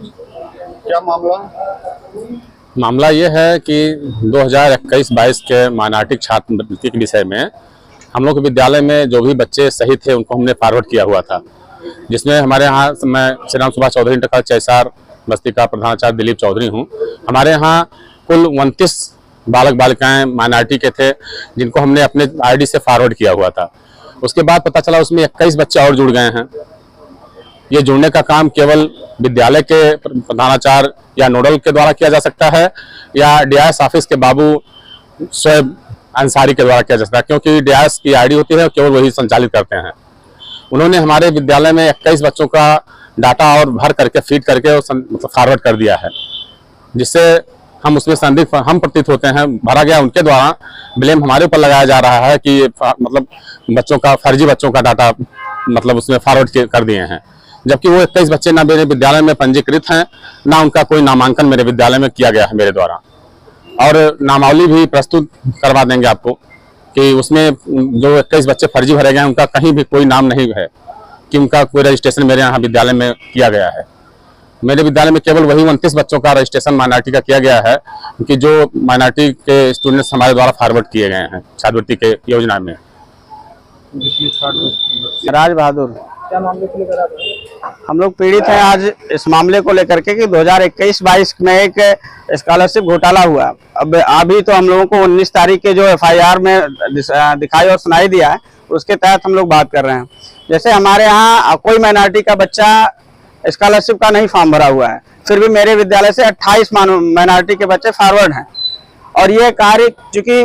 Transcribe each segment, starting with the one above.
क्या मामला? मामला ये है कि 2021-22 के माइनॉरिटी छात्रवृत्ति के विषय में हम लोग के विद्यालय में जो भी बच्चे सही थे उनको हमने फॉरवर्ड किया हुआ था, जिसमें हमारे यहाँ मैं श्री राम सुभाष चौधरी इंटर कॉलेज चैसार बस्ती का प्रधानाचार्य दिलीप चौधरी हूँ। हमारे यहाँ कुल 29 बालक बालिकाएं माइनॉरिटी के थे जिनको हमने अपने आईडी से फॉरवर्ड किया हुआ था। उसके बाद पता चला उसमें 21 बच्चे और जुड़ गए हैं। ये जुड़ने का काम केवल विद्यालय के प्रधानाचार्य या नोडल के द्वारा किया जा सकता है या डीआईएस ऑफिस के बाबू शोएब अंसारी के द्वारा किया जा सकता है, क्योंकि डीआईएस की आईडी होती है केवल वही संचालित करते हैं। उन्होंने हमारे विद्यालय में 21 बच्चों का डाटा और भर करके फीड करके फॉरवर्ड कर दिया है, जिससे हम उसमें संदिग्ध हम प्रतीत होते हैं। भरा गया उनके द्वारा, ब्लेम हमारे ऊपर लगाया जा रहा है कि मतलब बच्चों का फर्जी बच्चों का डाटा मतलब उसमें फॉरवर्ड कर दिए हैं, जबकि वो 21 बच्चे ना मेरे विद्यालय में पंजीकृत हैं, ना उनका कोई नामांकन मेरे विद्यालय में किया गया है मेरे द्वारा। और नामावली भी प्रस्तुत करवा देंगे आपको कि उसमें जो 21 बच्चे फर्जी भरे गए हैं उनका कहीं भी कोई नाम नहीं है कि उनका कोई रजिस्ट्रेशन मेरे यहाँ विद्यालय में किया गया है। मेरे विद्यालय में केवल वही 29 बच्चों का रजिस्ट्रेशन माइनॉरिटी का किया गया है कि जो माइनॉरिटी के स्टूडेंट्स हमारे द्वारा फॉरवर्ड किए गए हैं छात्रवृत्ति के योजना में। राज बहादुर। क्या मामले को लेकर हम लोग पीड़ित हैं आज इस मामले को लेकर के कि 2021-22 में एक स्कॉलरशिप घोटाला हुआ। अब अभी तो हम लोगों को 19 तारीख के जो एफआईआर में दिखाई और सुनाई दिया है उसके तहत हम लोग बात कर रहे हैं। जैसे हमारे यहाँ कोई माइनॉरिटी का बच्चा स्कॉलरशिप का नहीं फॉर्म भरा हुआ है, फिर भी मेरे विद्यालय से 28 माइनॉरिटी के बच्चे फॉरवर्ड हैं। और ये कार्य चूंकि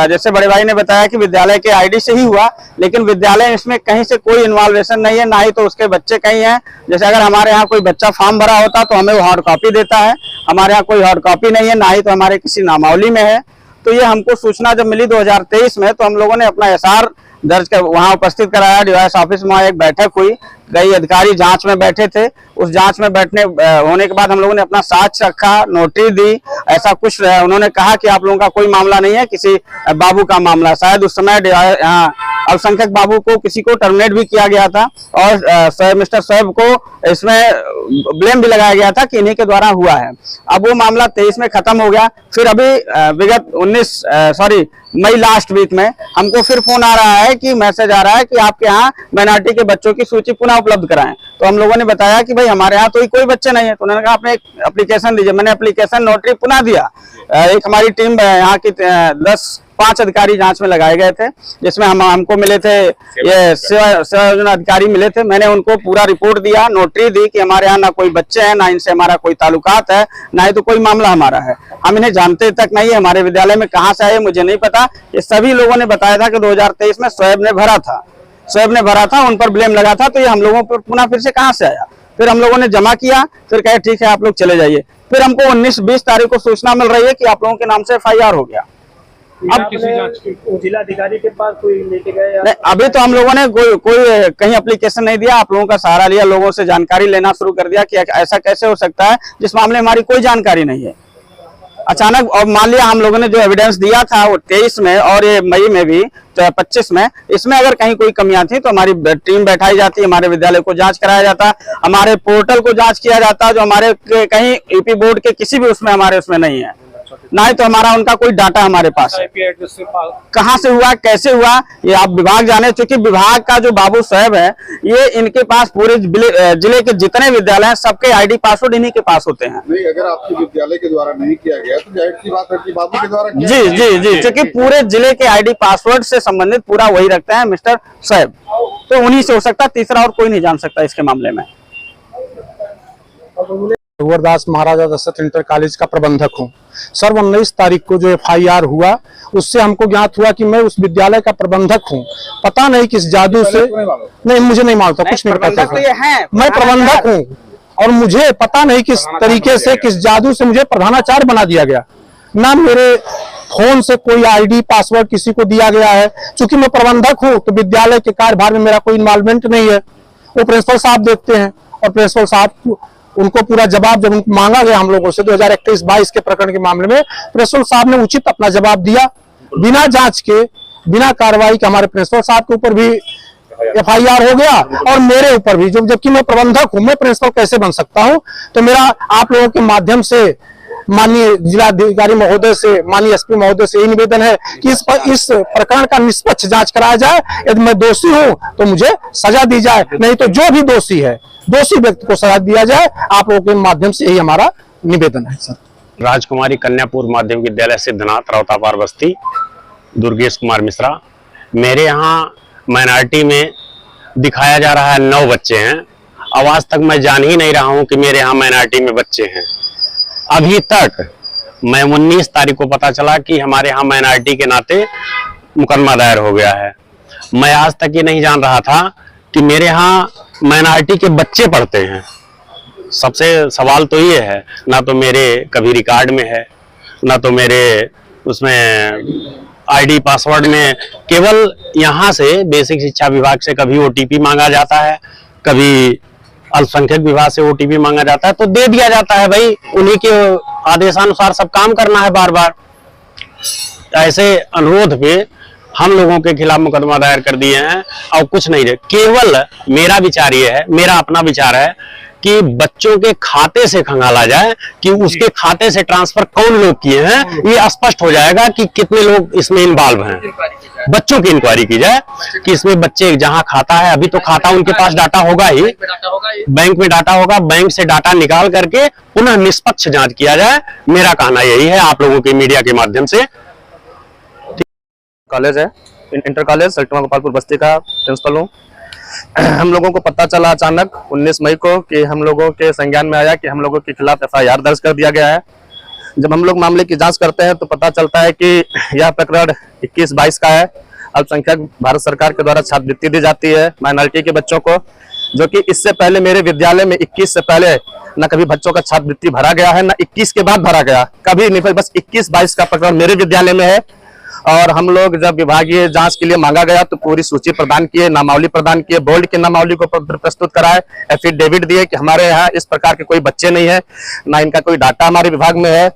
जैसे बड़े भाई ने बताया कि विद्यालय के आईडी से ही हुआ, लेकिन विद्यालय इसमें कहीं से कोई इन्वॉल्वेशन नहीं है, ना ही तो उसके बच्चे कहीं हैं। जैसे अगर हमारे यहाँ कोई बच्चा फॉर्म भरा होता तो हमें वो हार्ड कॉपी देता है, हमारे यहाँ कोई हार्ड कॉपी नहीं है, ना ही तो हमारे किसी नामावली में है। तो ये हमको सूचना जब मिली 2023 में, तो हम लोगों ने अपना एसआर दर्ज कर वहाँ उपस्थित कराया। डीआईएस ऑफिस में एक बैठक हुई, कई अधिकारी जांच में बैठे थे। उस जांच में बैठने होने के बाद हम लोगों ने अपना साक्ष्य रखा, नोटरी दी, ऐसा कुछ उन्होंने कहा कि आप लोगों का कोई मामला नहीं है, किसी बाबू का मामला। शायद उस समय अल्पसंख्यक बाबू को किसी को टर्मिनेट भी किया गया था और मिस्टर शोएब को इसमें ब्लेम भी लगाया गया था कि इन्हीं के द्वारा हुआ है। अब वो मामला 23 में खत्म हो गया। फिर अभी विगत मई लास्ट वीक में हमको फिर फोन आ रहा है कि मैसेज आ रहा है कि आपके यहाँ माइनॉरिटी के बच्चों की सूची पुनः उपलब्ध कराएं। तो हम लोगों ने बताया कि भाई हमारे यहाँ तो कोई बच्चे नहीं है। तो उन्होंने कहा आपने एक एप्लीकेशन दीजिए। मैंने एप्लीकेशन नोटरी पुनः दिया। एक हमारी टीम यहाँ की 5 अधिकारी जांच में लगाए गए थे, जिसमें हमको मिले थे ये सेवा योजना अधिकारी मिले थे। मैंने उनको पूरा रिपोर्ट दिया, नोटरी दी कि हमारे यहाँ ना कोई बच्चे हैं, ना इनसे हमारा कोई ताल्लुकात है, ना ही तो कोई मामला हमारा है। हम इन्हें जानते तक नहीं है, हमारे विद्यालय में कहाँ से आए मुझे नहीं पता। ये सभी लोगों ने बताया था कि 2023 में शोएब ने भरा था, उन पर ब्लेम लगा था। तो ये हम लोगों पर पुनः फिर से कहाँ से आया? फिर हम लोगों ने जमा किया, फिर कहे ठीक है आप लोग चले जाइए। फिर हमको 19-20 तारीख को सूचना मिल रही है कि आप लोगों के नाम से एफआईआर हो गया। अब जिला अधिकारी के पास कोई लेके गए? नहीं, अभी तो हम लोगों ने कोई कहीं एप्लीकेशन नहीं दिया। आप लोगों का सहारा लिया, लोगों से जानकारी लेना शुरू कर दिया कि ऐसा कैसे हो सकता है जिस मामले में हमारी कोई जानकारी नहीं है। अचानक और मान लिया हम लोगों ने जो एविडेंस दिया था वो 23 में और ये मई में भी 25 में, इसमें अगर कहीं कोई कमियां थी तो हमारी टीम बैठाई जाती, हमारे विद्यालय को जांच कराया जाता, हमारे पोर्टल को जांच किया जाता, जो हमारे कहीं यूपी बोर्ड के किसी भी उसमें हमारे उसमें नहीं है, ना ही तो हमारा उनका कोई डाटा हमारे पास है। कहाँ से हुआ, कैसे हुआ, ये आप विभाग जाने। चूंकि विभाग का जो बाबू साहब है, ये इनके पास पूरे जिले के जितने विद्यालय हैं सबके आईडी पासवर्ड इन्हीं के पास होते हैं। नहीं, अगर आपके विद्यालय के द्वारा नहीं किया गया तो जाहिर सी बात है कि बाबू के द्वारा जी, क्योंकि पूरे जिले के आईडी पासवर्ड से संबंधित पूरा वही रखते हैं मिस्टर साहब, तो उन्हीं से हो सकता है, तीसरा और कोई नहीं जान सकता इसके मामले में। रघुवरदास महाराजा दशरथ इंटर कॉलेज का प्रबंधक हूँ। सर 19 तारीख को जो एफआईआर हुआ उससे हमको ज्ञात हुआ कि मैं उस विद्यालय का प्रबंधक हूँ। पता नहीं किस जादू से, नहीं मुझे नहीं मालूम था, कुछ नहीं पता था। मैं प्रबंधक हूँ और मुझे पता नहीं किस तरीके से, किस जादू से मुझे प्रधानाचार्य बना दिया गया। ना मेरे फोन से कोई आईडी पासवर्ड किसी को दिया गया है। चूंकि मैं प्रबंधक हूँ तो विद्यालय के कार्यभार में मेरा कोई इन्वॉल्वमेंट नहीं है। वो प्रिंसिपल साहब देखते हैं और प्रिंसिपल साहब उनको पूरा जवाब जब मांगा गया हम लोगों से 2021-22 के प्रकरण के मामले में, प्रिंसिपल साहब ने उचित अपना जवाब दिया बिना जांच के, बिना कार्रवाई के। हमारे प्रिंसिपल साहब के ऊपर भी FIR हो गया और मेरे ऊपर भी, जबकि मैं प्रबंधक हूं, मैं प्रिंसिपल कैसे बन सकता हूं। तो मेरा आप लोगों के माध्यम से माननीय जिलाधिकारी महोदय से, माननीय SP महोदय से यही निवेदन है कि इस प्रकरण का निष्पक्ष जांच कराया जाए। यदि मैं दोषी हूं तो मुझे सजा दी जाए, नहीं तो जो भी दोषी है, दोषी व्यक्ति को सजा दिया जाए। आप लोगों के माध्यम से यही हमारा निवेदन है सर। राजकुमारी कन्यापुर माध्यमिक विद्यालय सिद्धनाथ रौतापार बस्ती, दुर्गेश कुमार मिश्रा। मेरे यहाँ माइनॉरिटी में दिखाया जा रहा है 9 बच्चे हैं। अब आज तक मैं जान ही नहीं रहा हूँ कि मेरे यहाँ माइनॉरिटी में बच्चे हैं। अभी तक मैं 19 तारीख को पता चला कि हमारे यहाँ माइनॉरिटी के नाते मुकदमा दायर हो गया है। मैं आज तक ये नहीं जान रहा था कि मेरे यहाँ माइनॉरिटी के बच्चे पढ़ते हैं। सबसे सवाल तो ये है, ना तो मेरे कभी रिकॉर्ड में है, ना तो मेरे उसमें ID पासवर्ड में। केवल यहाँ से बेसिक शिक्षा विभाग से कभी OTP मांगा जाता है, कभी अल्पसंख्यक विभाग से OTP मांगा जाता है, तो दे दिया जाता है। भाई उन्हीं के आदेशानुसार सब काम करना है बार बार। ऐसे अनुरोध पे हम लोगों के खिलाफ मुकदमा दायर कर दिए हैं और कुछ नहीं रहे। केवल मेरा विचार ये है, मेरा अपना विचार है कि बच्चों के खाते से खंगाला जाए कि उसके खाते से ट्रांसफर कौन लोग किए हैं, ये स्पष्ट हो जाएगा कि कितने लोग इसमें इन्वॉल्व हैं। बच्चों की इंक्वायरी की जाए कि इसमें बच्चे जहां खाता है, अभी तो खाता उनके पास डाटा होगा ही, बैंक में डाटा होगा, बैंक से डाटा निकाल करके पुनः निष्पक्ष जांच किया जाए। मेरा कहना यही है आप लोगों के मीडिया के माध्यम से। कॉलेज है इंटर कॉलेज सल्टवा गोपालपुर बस्ती का प्रिंसिपल हूँ। हम लोगों को पता चला अचानक 19 मई को कि हम लोगों के संज्ञान में आया कि हम लोगों के खिलाफ FIR दर्ज कर दिया गया है। जब हम लोग मामले की जांच करते हैं तो पता चलता है कि यह प्रकरण 21-22 का है। अल्पसंख्यक भारत सरकार के द्वारा छात्रवृत्ति दी जाती है माइनॉरिटी के बच्चों को, जो कि इससे पहले मेरे विद्यालय में 21 से पहले न कभी बच्चों का छात्रवृत्ति भरा गया है, न 21 के बाद भरा गया, कभी नहीं। बस 21-22 का प्रकरण मेरे विद्यालय में है। और हम लोग जब विभागीय जांच के लिए मांगा गया तो पूरी सूची प्रदान किए, नामावली प्रदान किए, बोर्ड की नामावली को प्रस्तुत कराए, एफिडेविट दिए कि हमारे यहाँ इस प्रकार के कोई बच्चे नहीं है, ना इनका कोई डाटा हमारे विभाग में है।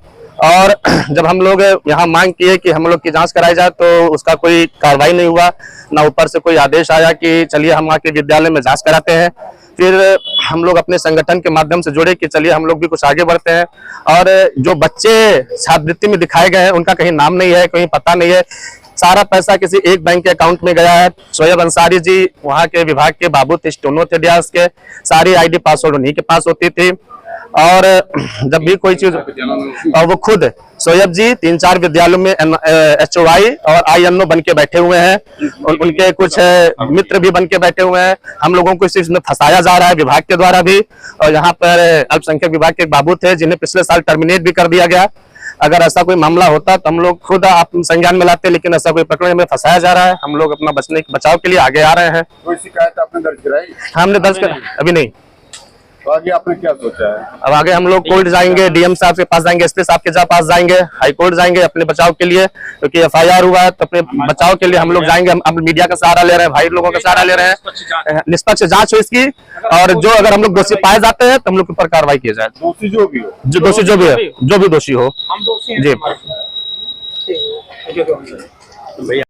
और जब हम लोग यहाँ मांग किए कि हम लोग की जांच कराई जाए तो उसका कोई कार्रवाई नहीं हुआ, ना ऊपर से कोई आदेश आया कि चलिए हम आके विद्यालय में जांच कराते हैं। फिर हम लोग अपने संगठन के माध्यम से जुड़े कि चलिए हम लोग भी कुछ आगे बढ़ते हैं। और जो बच्चे छात्रवृत्ति में दिखाए गए हैं उनका कहीं नाम नहीं है, कहीं पता नहीं है। सारा पैसा किसी एक बैंक के अकाउंट में गया है। शोएब अंसारी जी वहाँ के विभाग के बाबू थे, स्टोनो थे डियास के, सारी ID पासवर्ड उन्हीं के पास होती थी। और जब भी कोई चीज, और वो खुद शोएब जी 3-4 विद्यालयों में HOI और INO बन के बैठे हुए हैं। उनके कुछ मित्र भी बन के बैठे हुए हैं। हम लोगों को इस चीज में फंसाया जा रहा है विभाग के द्वारा भी। और यहाँ पर अल्पसंख्यक विभाग के एक बाबू थे जिन्हें पिछले साल टर्मिनेट भी कर दिया गया। अगर ऐसा कोई मामला होता तो हम लोग खुद आप संज्ञान में लाते, लेकिन ऐसा कोई प्रकरण में फंसाया जा रहा है। हम लोग अपना बचाव के लिए आगे आ रहे हैं। कोई शिकायत आपने दर्ज कराई? हमने दर्ज करा, अभी नहीं। तो आगे आपने क्या सोचा है? अब आगे हम लोग कोर्ट जाएंगे, DM साहब के पास जाएंगे, SP साहब के पास जाएंगे, हाई कोर्ट जाएंगे अपने बचाव के लिए, क्योंकि FIR हुआ है तो अपने बचाव के लिए हम लोग जाएंगे। हम मीडिया का सहारा ले रहे हैं, भाई लोगों का सहारा ले रहे हैं, निष्पक्ष जांच हो इसकी। और जो अगर हम लोग दोषी पाए जाते हैं तो हम लोग के ऊपर कार्रवाई की जाए। दोषी जो भी हो, दोषी जो भी है, जो भी दोषी हो हम दोषी हैं जी। ठीक है।